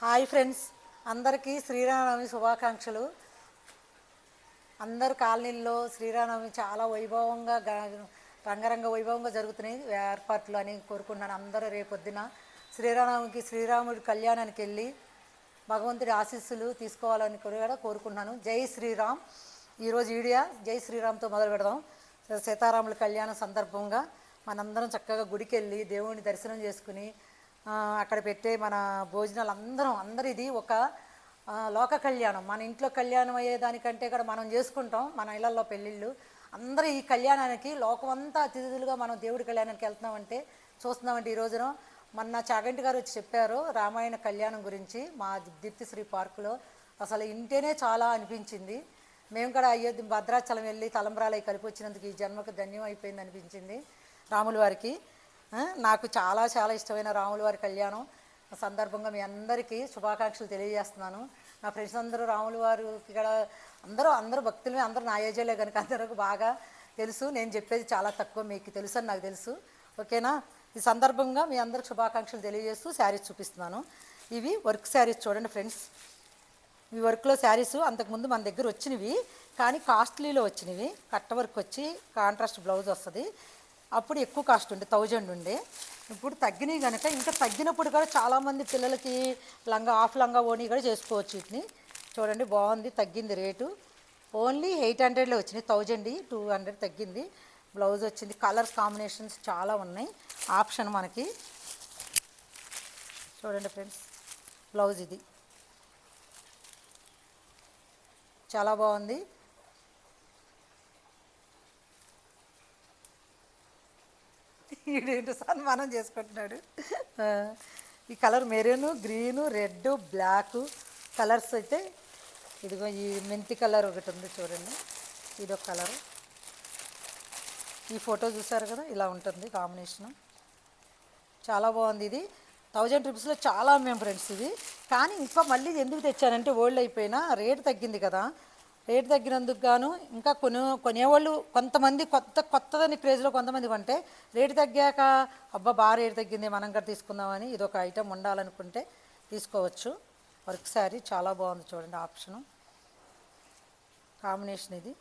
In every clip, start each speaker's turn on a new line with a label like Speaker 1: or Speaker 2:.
Speaker 1: Hi friends, అందరికీ శ్రీరామనవమి శుభాకాంక్షలు. అందరు కాలనీల్లో శ్రీరామనవమి చాలా వైభవంగా రంగరంగ వైభవంగా జరుగుతున్నాయి ఏర్పాట్లు అని కోరుకున్నాను. అందరూ రేపొద్దున శ్రీరామనవమికి శ్రీరాముడి కళ్యాణానికి వెళ్ళి భగవంతుడి ఆశీస్సులు తీసుకోవాలని కూడా కోరుకున్నాను. జై శ్రీరామ్. ఈరోజు వీడియో జై శ్రీరామ్తో మొదలు పెడదాం. సీతారాముల కళ్యాణం సందర్భంగా మనందరం చక్కగా గుడికి వెళ్ళి దేవుడిని దర్శనం చేసుకుని అక్కడ పెట్టే మన భోజనాలు అందరూ ఇది ఒక లోక కళ్యాణం. మన ఇంట్లో కళ్యాణం అయ్యేదానికంటే కూడా మనం చేసుకుంటాం మన ఇళ్లలో పెళ్ళిళ్ళు. అందరూ ఈ కళ్యాణానికి లోకమంతా అతిథులుగా మనం దేవుడి కళ్యాణానికి వెళ్తున్నామంటే చూస్తున్నామంటే ఈ రోజున మొన్న చాగంటి గారు వచ్చి చెప్పారు రామాయణ కళ్యాణం గురించి మా దీప్తిశ్రీ పార్కులో. అసలు ఇంటేనే చాలా అనిపించింది. మేము కూడా అయోధ్య భద్రాచలం వెళ్ళి తలంబ్రాలై కలిపి వచ్చినందుకు ఈ జన్మకు ధన్యం అయిపోయింది అనిపించింది రాముల వారికి. నాకు చాలా చాలా ఇష్టమైన రాముల వారి కళ్యాణం సందర్భంగా మీ అందరికీ శుభాకాంక్షలు తెలియజేస్తున్నాను. నా ఫ్రెండ్స్ అందరూ రాముల వారు ఇక్కడ అందరూ భక్తులమే, అందరూ నా ఏజేలే కనుక అందరికి బాగా తెలుసు. నేను చెప్పేది చాలా తక్కువ, మీకు తెలుసు అని నాకు తెలుసు. ఓకేనా? ఈ సందర్భంగా మీ అందరికి శుభాకాంక్షలు తెలియజేస్తూ శారీస్ చూపిస్తున్నాను. ఇవి వర్క్ శారీస్ చూడండి ఫ్రెండ్స్. ఈ వర్క్లో శారీస్ అంతకుముందు మన దగ్గర వచ్చినవి, కానీ కాస్ట్లీలో వచ్చినవి. కట్ట వర్క్ వచ్చి కాంట్రాస్ట్ బ్లౌజ్ వస్తుంది. అప్పుడు ఎక్కువ కాస్ట్ ఉండే 1000 ఉండే. ఇప్పుడు తగ్గినాయి కనుక ఇంకా తగ్గినప్పుడు కూడా చాలామంది పిల్లలకి హాఫ్ లంగా ఓనీ కూడా చేసుకోవచ్చు. వీటిని చూడండి, బాగుంది, తగ్గింది రేటు. ఓన్లీ 800లో వచ్చినాయి, 1200 తగ్గింది. బ్లౌజ్ వచ్చింది. కలర్స్ కాంబినేషన్స్ చాలా ఉన్నాయి. ఆప్షన్ మనకి చూడండి ఫ్రెండ్స్. బ్లౌజ్ ఇది చాలా బాగుంది. ఈడేంటో సన్మానం చేసుకుంటున్నాడు. ఈ colour maroon, green, red, black colours అయితే ఇదిగో ఈ మెంతి కలర్ ఒకటి ఉంది చూడండి, ఇదొక కలరు. ఈ ఫోటో చూసారు కదా, ఇలా ఉంటుంది కాంబినేషను. చాలా బాగుంది. ఇది 1000 రూపీస్లో చాలా అమ్మాం ఫ్రెండ్స్ ఇది. కానీ ఇంకా మళ్ళీ ఎందుకు తెచ్చానంటే ఓల్డ్ అయిపోయినా రేటు తగ్గింది కదా, రేటు తగ్గినందుకు గాను ఇంకా కొనేవాళ్ళు కొంతమంది కొత్తదని క్రేజ్లో కొంతమంది కొంటే రేటు తగ్గాక అబ్బా బాగా రేటు తగ్గింది మనం కూడా తీసుకుందామని ఇదొక ఐటెం ఉండాలనుకుంటే తీసుకోవచ్చు. వర్క్ శారీ చాలా బాగుంది చూడండి. ఆప్షను కాంబినేషన్ ఇది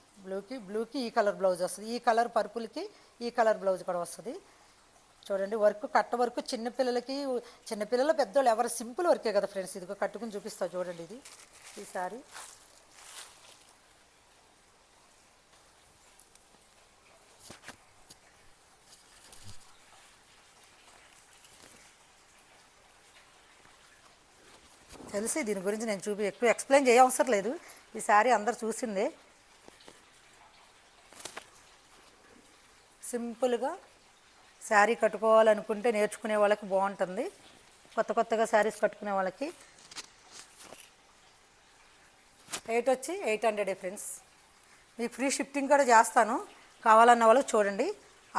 Speaker 1: బ్లూకి ఈ కలర్ బ్లౌజ్ వస్తుంది. ఈ కలర్ పర్పుల్కి ఈ కలర్ బ్లౌజ్ కూడా వస్తుంది. చూడండి వర్క్ కట్ట వర్క్ చిన్నపిల్లలు పెద్దోళ్ళు ఎవరు సింపుల్ వర్కే కదా ఫ్రెండ్స్. ఇదిగో కట్టుకుని చూపిస్తా చూడండి. ఇది ఈ శారీ తెలిసి దీని గురించి నేను ఎక్కువ ఎక్స్ప్లెయిన్ చేయ అవసరం లేదు. ఈ శారీ అందరు చూసిందే. సింపుల్గా శారీ కట్టుకోవాలనుకుంటే నేర్చుకునే వాళ్ళకి బాగుంటుంది. కొత్తగా శారీస్ కట్టుకునే వాళ్ళకి. రేట్ వచ్చి 800 ఫ్రెండ్స్. మీకు ఫ్రీ షిఫ్టింగ్ కూడా చేస్తాను, కావాలన్న వాళ్ళు చూడండి.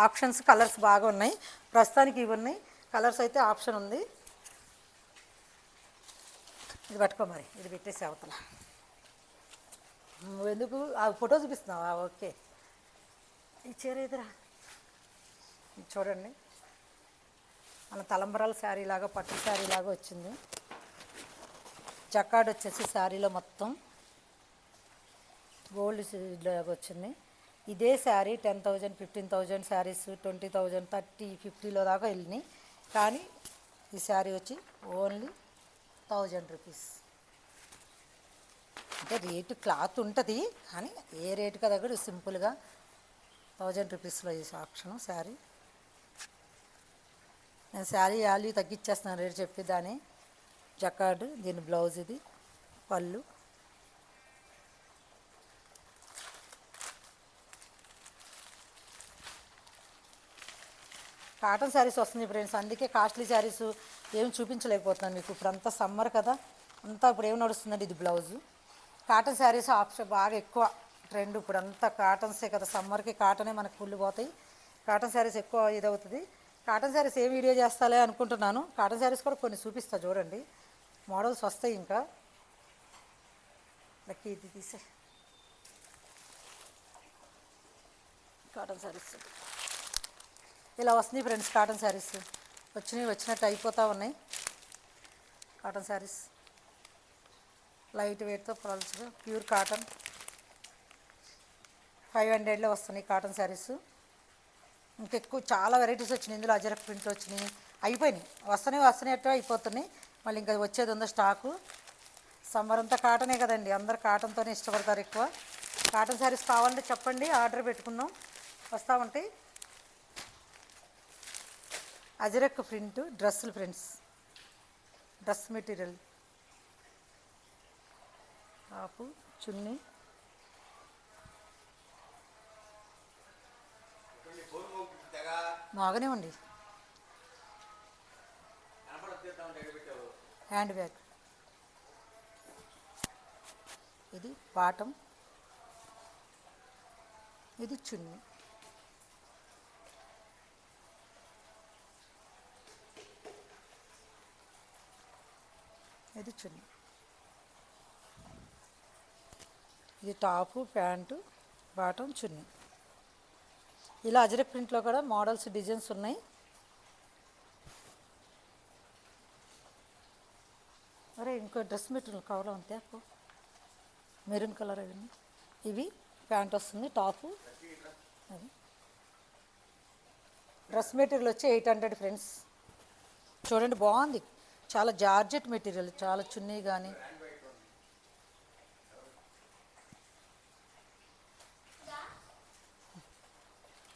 Speaker 1: ఆప్షన్స్ కలర్స్ బాగా ఉన్నాయి. ప్రస్తుతానికి ఇవి ఉన్నాయి. కలర్స్ అయితే ఆప్షన్ ఉంది. ఇది పట్టుకో, మరి ఇది పెట్టేసి అవతల. ఎందుకు ఆ ఫోటో చూపిస్తున్నావా? ఓకే. ఈ చీర ఎదురా చూడండి. మన తలంబరాల శారీ లాగా పట్టు శారీ లాగా వచ్చింది. జకాడ్ వచ్చేసి శారీలో మొత్తం గోల్డ్ లాగా వచ్చింది. ఇదే శారీ 10,000 15,000 శారీస్ 20,000 30 50లో దాకా వెళ్ళినాయి. కానీ ఈ శారీ వచ్చి ఓన్లీ 1000 రూపీస్. అంటే రేటు క్లాత్ ఉంటుంది, కానీ ఏ రేటుకి దగ్గర సింపుల్గా 1000 రూపీస్లో ఈ ఆప్షను శారీ. నేను శారీ వాల్యూ తగ్గించేస్తున్నాను రేటు చెప్పేదాన్ని. జకార్డు, దీని బ్లౌజ్, ఇది పళ్ళు. కాటన్ శారీస్ వస్తుంది ఫ్రెండ్స్, అందుకే కాస్ట్లీ శారీస్ ఏమి చూపించలేకపోతున్నాను మీకు. ఇప్పుడు అంతా సమ్మర్ కదా, అంతా ఇప్పుడు ఏమి నడుస్తుందండి. ఇది బ్లౌజు. కాటన్ శారీస్ ఆప్షన్ బాగా ఎక్కువ ట్రెండ్ ఇప్పుడు అంతా కాటన్సే కదా. సమ్మర్కి కాటనే మనకు ఫుల్ పోతాయి. కాటన్ శారీస్ ఎక్కువ ఇదవుతుంది. కాటన్ శారీస్ ఏ వీడియో చేస్తాలే అనుకుంటున్నాను. కాటన్ శారీస్ కూడా కొన్ని చూపిస్తా చూడండి. మోడల్స్ వస్తాయి. ఇంకా లక్కీ ఇది తీసే కాటన్ శారీస్ ఇలా వస్తున్నాయి ఫ్రెండ్స్. కాటన్ శారీస్ వచ్చినట్టు అయిపోతూ ఉన్నాయి. కాటన్ శారీస్ లైట్ వెయిట్తో పల్స్గా ప్యూర్ కాటన్ 500లో వస్తున్నాయి కాటన్ శారీస్. ఇంకెక్కువ చాలా వెరైటీస్ వచ్చినాయి ఇందులో. అజరక్ ప్రింట్ వచ్చినాయి, అయిపోయినాయి, వస్తున్నాయి అట్లా అయిపోతున్నాయి. మళ్ళీ ఇంకా వచ్చేది ఉందో స్టాకు. సమ్మర్ అంతా కాటనే కదండి, అందరు కాటన్తోనే ఇష్టపడతారు ఎక్కువ. కాటన్ శారీస్ కావాలంటే చెప్పండి, ఆర్డర్ పెట్టుకుందాం, వస్తూ ఉంటాయి. అజరక్ ప్రింట్ డ్రెస్సులు ఫ్రెండ్స్, డ్రెస్ మెటీరియల్, టాపు చున్నీ. బాగానేవ్వండి. హ్యాండ్ బ్యాగ్, ఇది బాటం, ఇది చున్నీ. ఇది చున్నీ, ఇది టాపు ప్యాంటు బాటం చున్నీ. ఇలా అజరక్ ప్రింట్లో కూడా మోడల్స్ డిజైన్స్ ఉన్నాయి. అరే ఇంకో డ్రెస్ మెటీరియల్ కవర్లో ఉంటాయి అప్పు, మెరూన్ కలర్ అవన్నీ. ఇవి ప్యాంట్ వస్తుంది, టాపు. అది డ్రెస్ మెటీరియల్ వచ్చి 800 ఫ్రెండ్స్. చూడండి బాగుంది, చాలా జార్జెట్ మెటీరియల్, చాలా చున్నీ కానీ.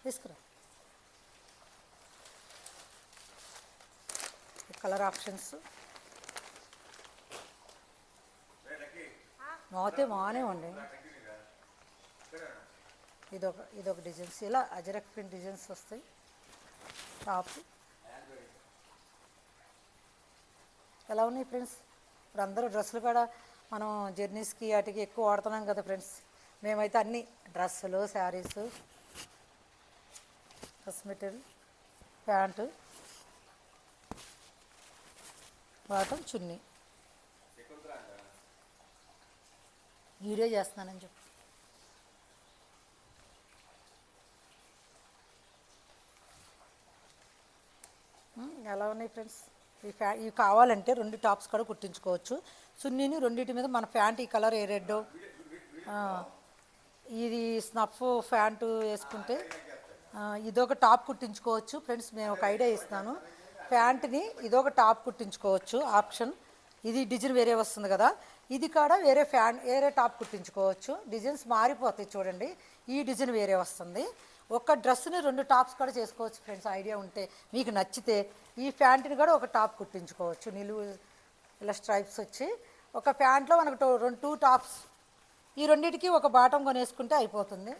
Speaker 1: తీసుకురా. కలర్ ఆప్షన్స్ మోతే బాగానే ఉండే. ఇదొక డిజైన్స్, ఇలా అజరక్ ప్రింట్ డిజైన్స్ వస్తాయి. టాప్ ఎలా ఉన్నాయి ఫ్రెండ్స్? ఇప్పుడు అందరూ డ్రెస్సులు కూడా మనం జర్నీస్కి వాటికి ఎక్కువ వాడుతున్నాం కదా ఫ్రెండ్స్. మేమైతే అన్నీ డ్రెస్సులు, sarees, dress material, pant bottom chunni. Video చేస్తున్నానని చెప్పి ఎలా ఉన్నాయి ఫ్రెండ్స్? ఇవి కావాలంటే 2 టాప్స్ కూడా కుట్టించుకోవచ్చు. చున్నీని రెండింటి మీద మన ప్యాంట్ ఈ కలర్ ఏ రెడ్, ఇది స్నఫ్ ప్యాంటు వేసుకుంటే ఇదొక టాప్ కుట్టించుకోవచ్చు ఫ్రెండ్స్. నేను ఒక ఐడియా ఇస్తాను. ప్యాంట్ని ఇదొక టాప్ కుట్టించుకోవచ్చు ఆప్షన్. ఇది డిజైన్ వేరే వస్తుంది కదా, ఇది కూడా వేరే టాప్ కుట్టించుకోవచ్చు. డిజైన్స్ మారిపోతాయి చూడండి. ఈ డిజైన్ వేరే వస్తుంది. ఒక డ్రెస్ని 2 టాప్స్ కూడా చేసుకోవచ్చు ఫ్రెండ్స్. ఐడియా ఉంటే మీకు నచ్చితే ఈ ప్యాంట్ని కూడా ఒక టాప్ కుట్టించుకోవచ్చు. నిలువు ఇలా స్ట్రైప్స్ వచ్చి ఒక ప్యాంట్లో మనకు 2 టాప్స్, ఈ రెండింటికి ఒక బాటం కొనేసుకుంటే అయిపోతుంది.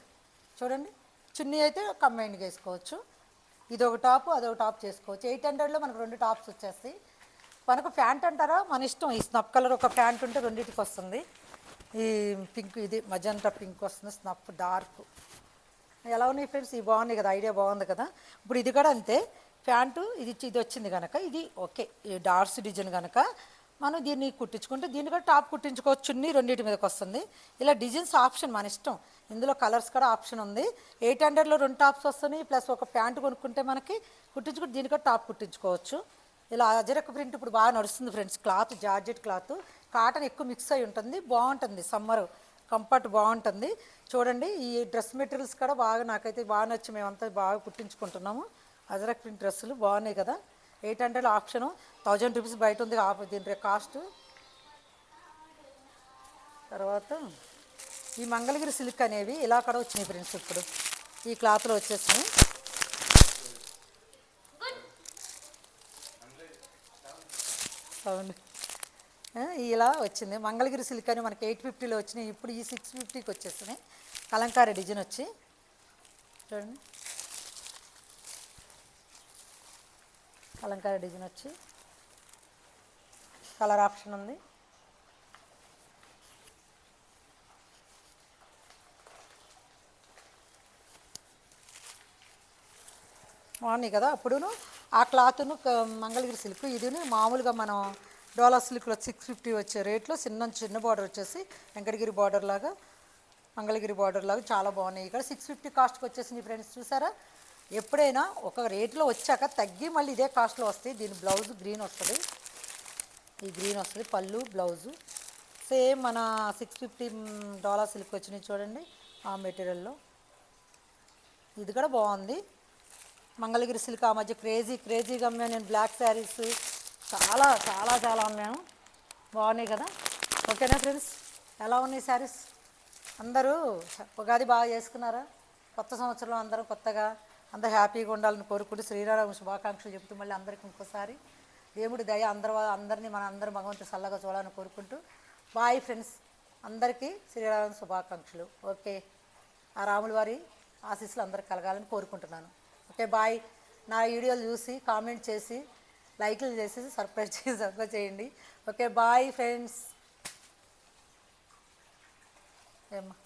Speaker 1: చూడండి, చున్నీ అయితే కంబైన్డ్గా వేసుకోవచ్చు. ఇదొక టాపు అదొక టాప్ చేసుకోవచ్చు. 800లో మనకు 2 టాప్స్ వచ్చేస్తాయి. మనకు ప్యాంట్ అంటారా మన ఇష్టం. ఈ స్నఫ్ కలర్ ఒక ప్యాంట్ ఉంటే రెండింటికి వస్తుంది. ఈ పింక్, ఇది మజంతా పింక్ వస్తుంది, స్నఫ్ డార్క్. ఎలా ఉన్నాయి ఫ్రెండ్స్? ఇవి బాగున్నాయి కదా, ఐడియా బాగుంది కదా. ఇప్పుడు ఇది కూడా అంతే, ప్యాంటు ఇది వచ్చింది కనుక ఇది ఓకే. ఈ డార్క్స్ డిజైన్ కనుక మనం దీన్ని కుట్టించుకుంటే దీన్ని కూడా టాప్ కుట్టించుకోవచ్చు. చున్నీ రెండింటి మీదకి వస్తుంది. ఇలా డిజైన్స్ ఆప్షన్ మన ఇష్టం. ఇందులో కలర్స్ కూడా ఆప్షన్ ఉంది. 800లో 2 టాప్స్ వస్తున్నాయి, ప్లస్ ఒక ప్యాంటు కొనుక్కుంటే మనకి కుట్టించుకుంటే దీన్ని కూడా టాప్ కుట్టించుకోవచ్చు. ఇలా అజరక్ ప్రింట్ ఇప్పుడు బాగా నడుస్తుంది friends. Cloth georgette cloth, cotton ఎక్కువ మిక్స్ అయి ఉంటుంది, బాగుంటుంది. సమ్మర్ కంఫర్ట్ బాగుంటుంది. చూడండి, ఈ డ్రెస్ మెటీరియల్స్ కూడా బాగా నాకైతే బాగా నచ్చి మేమంతా బాగా కుట్టించుకుంటున్నాము. అజరక్ ప్రింట్ డ్రెస్సులు బాగున్నాయి కదా. 800 ఆప్షను, 1000 రూపీస్ బయట ఉంది దీని కాస్ట్. తర్వాత ఈ మంగళగిరి సిల్క్ అనేవి ఇలా కూడా వచ్చినాయి ఫ్రెండ్స్. ఇప్పుడు ఈ క్లాత్లో వచ్చేసినాయి. అవును, ఇలా వచ్చింది మంగళగిరి సిల్క్ అని మనకి 850లో వచ్చినాయి. ఇప్పుడు ఈ 650కి వచ్చేస్తున్నాయి. కలంకారీ డిజైన్ వచ్చి చూడండి, కలంకారీ డిజైన్ వచ్చి కలర్ ఆప్షన్ ఉంది. బాగున్నాయి కదా. అప్పుడును ఆ క్లాత్ను మంగళగిరి సిల్క్, ఇదిని మామూలుగా మనం డోలా సిల్క్లో 650 వచ్చే రేట్లో చిన్న బార్డర్ వచ్చేసి వెంకటగిరి బార్డర్ లాగా, మంగళగిరి బార్డర్ లాగా చాలా బాగున్నాయి. ఇక్కడ 650 కాస్ట్కి వచ్చేసింది ఫ్రెండ్స్. చూసారా, ఎప్పుడైనా ఒక రేట్లో వచ్చాక తగ్గి మళ్ళీ ఇదే కాస్ట్లో వస్తాయి. దీని బ్లౌజ్ గ్రీన్ వస్తుంది, ఈ గ్రీన్ వస్తుంది, పళ్ళు బ్లౌజు సేమ్ మన $650 సిల్క్ వచ్చినాయి చూడండి ఆ మెటీరియల్లో. ఇది కూడా బాగుంది. మంగళగిరి సిల్క్ ఆ మధ్య క్రేజీగా అమ్మాను నేను. బ్లాక్ శారీస్ చాలా చాలా చాలా అమ్మాను. బాగున్నాయి కదా. ఓకేనా ఫ్రెండ్స్, ఎలా ఉన్నాయి శారీస్? అందరూ ఉగాది బాగా చేసుకున్నారా? కొత్త సంవత్సరంలో అందరూ కొత్తగా అందరూ హ్యాపీగా ఉండాలని కోరుకుంటూ శ్రీరామ శుభాకాంక్షలు చెబుతూ మళ్ళీ అందరికీ ఇంకోసారి దేవుడి దయ అందరినీ మన అందరూ భగవంతుడు చల్లగా చూడాలని కోరుకుంటూ బాయ్ ఫ్రెండ్స్. అందరికీ శ్రీరామ శుభాకాంక్షలు. ఓకే, ఆ రాముల వారి ఆశీస్సులు అందరికి కలగాలని కోరుకుంటున్నాను. Okay bye. నా వీడియోలు చూసి కామెంట్ చేసి లైక్లు చేసి సబ్స్క్రైబ్ చేయండి. Okay bye friends. ఏమ్మా